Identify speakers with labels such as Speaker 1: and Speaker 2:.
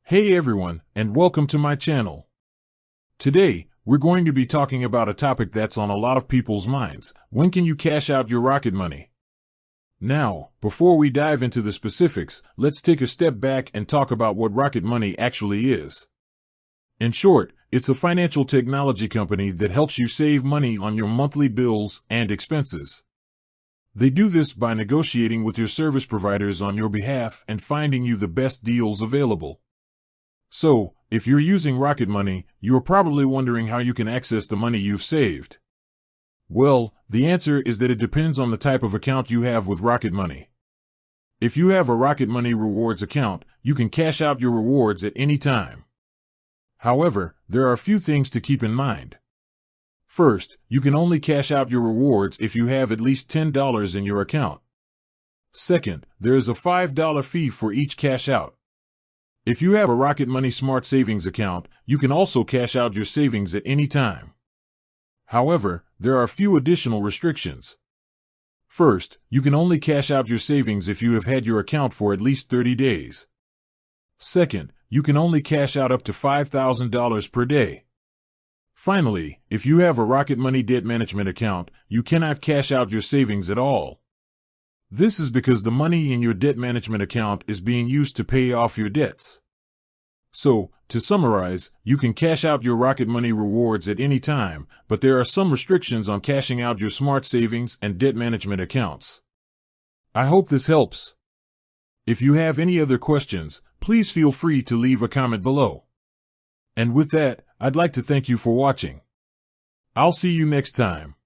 Speaker 1: Hey everyone, and welcome to my channel. Today, we're going to be talking about a topic that's on a lot of people's minds. When can you cash out your Rocket money? Now, before we dive into the specifics, let's take a step back and talk about what Rocket Money actually is. In short, it's a financial technology company that helps you save money on your monthly bills and expenses. They do this by negotiating with your service providers on your behalf and finding you the best deals available. So, if you're using Rocket Money, you're probably wondering how you can access the money you've saved. Well, the answer is that it depends on the type of account you have with Rocket Money. If you have a Rocket Money rewards account, you can cash out your rewards at any time. However, there are a few things to keep in mind. First, you can only cash out your rewards if you have at least $10 in your account. Second, there is a $5 fee for each cash out. If you have a Rocket Money Smart Savings account, you can also cash out your savings at any time. However, there are a few additional restrictions. First, you can only cash out your savings if you have had your account for at least 30 days. Second, you can only cash out up to $5,000 per day. Finally, if you have a Rocket Money debt management account, you cannot cash out your savings at all. This is because the money in your debt management account is being used to pay off your debts. So, to summarize, you can cash out your Rocket Money rewards at any time, but there are some restrictions on cashing out your smart savings and debt management accounts. I hope this helps. If you have any other questions, please feel free to leave a comment below. And with that, I'd like to thank you for watching. I'll see you next time.